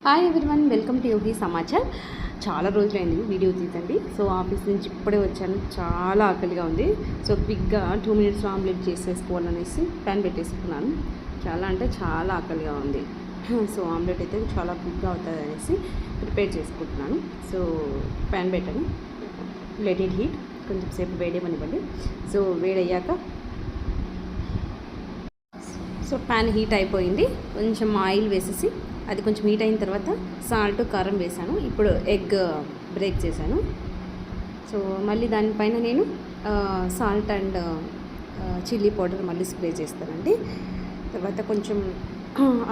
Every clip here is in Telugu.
హాయ్ ఎవ్రీవన్, వెల్కమ్ టు యోగి సమాచార్. చాలా రోజులైంది వీడియో తీసండి. సో ఆఫీస్ నుంచి ఇప్పుడే వచ్చాను, చాలా ఆకలిగా ఉంది. సో క్విక్గా 2 minutes ఆమ్లెట్ చేసేసుకోవాలనేసి ప్యాన్ పెట్టేసుకున్నాను. చాలా అంటే చాలా ఆకలిగా ఉంది. సో ఆమ్లెట్ అయితే చాలా క్విక్గా అవుతుంది అనేసి ప్రిపేర్ చేసుకుంటున్నాను. సో ప్యాన్ పెట్టాను, లెట్ ఇట్ హీట్, కొంచెం సేపు వేడేమనివ్వండి. సో వేడయ్యాక ప్యాన్ హీట్ అయిపోయింది, కొంచెం ఆయిల్ వేసేసి అది కొంచెం హీట్ అయిన తర్వాత సాల్ట్ కారం వేసాను. ఇప్పుడు ఎగ్ బ్రేక్ చేశాను. సో మళ్ళీ దానిపైన నేను సాల్ట్ అండ్ చిల్లీ పౌడర్ మళ్ళీ స్ప్రే చేస్తానండి. తర్వాత కొంచెం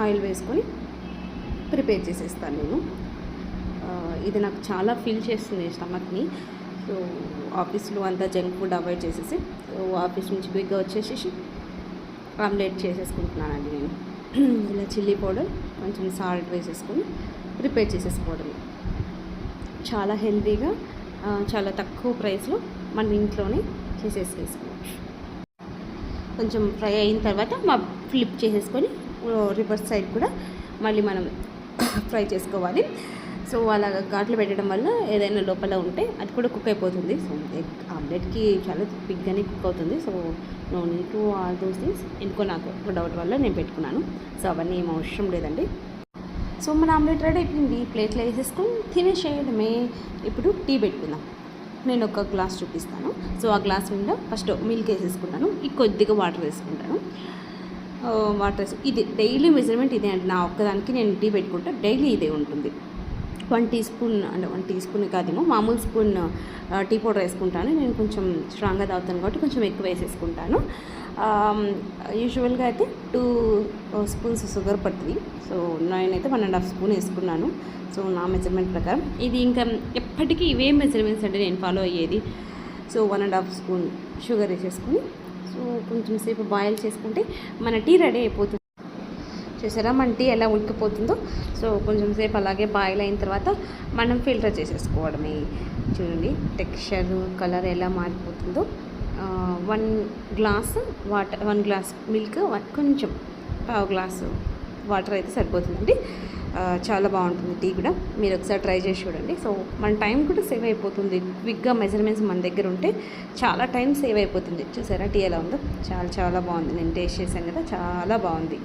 ఆయిల్ వేసుకొని ప్రిపేర్ చేసేస్తాను నేను. ఇది నాకు చాలా ఫీల్ చేస్తుంది స్టమక్ని. సో ఆఫీస్లో అంతా జంక్ ఫుడ్ అవాయిడ్ చేసేసి ఆఫీస్ నుంచి క్విక్గా వచ్చేసేసి ఆమ్లెట్ చేసేసుకుంటున్నానండి నేను. ఇలా చిల్లీ పౌడర్ కొంచెం సాల్ట్ వేసేసుకొని ప్రిపేర్ చేసేసుకోవడం. చాలా హెల్తీగా, చాలా తక్కువ ప్రైస్లో మన ఇంట్లోనే చేసేసుకోవచ్చు. కొంచెం ఫ్రై అయిన తర్వాత ఫ్లిప్ చేసేసుకొని రివర్స్ సైడ్ కూడా మళ్ళీ మనం ఫ్రై చేసుకోవాలి. సో అలాగ ఘాట్లు పెట్టడం వల్ల ఏదైనా లోపల ఉంటే అది కూడా కుక్ అయిపోతుంది. సో ఎగ్ ఆమ్లెట్కి చాలా బిగ్గానే కుక్ అవుతుంది. So no need to all those things. ఎందుకో నాకు ఒక డౌట్ వల్ల నేను పెట్టుకున్నాను. సో అవన్నీ ఏం అవసరం లేదండి. సో మన ఆమ్లెట్ రెడీ అయిపోయింది, ప్లేట్లో వేసేసుకొని తినేసేయడమే. ఇప్పుడు టీ పెట్టుకుందాం. నేను ఒక గ్లాస్ చూపిస్తాను. సో ఆ గ్లాస్ నిండా ఫస్ట్ మిల్క్ వేసేసుకుంటాను, కొద్దిగా వాటర్ వేసుకుంటాను. వాటర్ ఇది డైలీ మెజర్మెంట్ ఇదే అండి. నా ఒక్కదానికి నేను టీ పెట్టుకుంటా, డైలీ ఇదే ఉంటుంది. 1 teaspoon, అంటే 1 teaspoon కాదేమో, మామూలు స్పూన్ టీ పౌడర్ వేసుకుంటాను. నేను కొంచెం స్ట్రాంగ్గా తాగుతాను కాబట్టి కొంచెం ఎక్కువ వేసేసుకుంటాను. యూజువల్గా అయితే 2 spoons షుగర్ పడుతుంది. సో నేనైతే 1.5 spoon వేసుకున్నాను. సో నా మెజర్మెంట్ ప్రకారం ఇది ఇంకా ఎప్పటికీ ఇవే మెజర్మెంట్స్ అంటే నేను ఫాలో అయ్యేది. సో 1.5 spoon షుగర్ వేసేసుకొని సో కొంచెం సేపు బాయిల్ చేసుకుంటే మన టీ రెడీ అయిపోతుంది. చూసారా మన టీ ఎలా ఉడికిపోతుందో. సో కొంచెం సేపు అలాగే బాయిల్ అయిన తర్వాత మనం ఫిల్టర్ చేసేసుకోవడమే. చూడండి టెక్స్చర్, కలర్ ఎలా మారిపోతుందో. 1 glass వాటర్, 1 glass మిల్క్, కొంచెం 1/2 glass వాటర్ అయితే సరిపోతుందండి. చాలా బాగుంటుంది టీ కూడా. మీరు ఒకసారి ట్రై చేసి చూడండి. సో మన టైం కూడా సేవ్ అయిపోతుంది. క్విక్గా మెజర్మెంట్స్ మన దగ్గర ఉంటే చాలా టైం సేవ్ అయిపోతుంది. చూసారా టీ ఎలా ఉందో, చాలా చాలా బాగుంది. నేను టేస్ట్ చేశాను కదా, చాలా బాగుంది.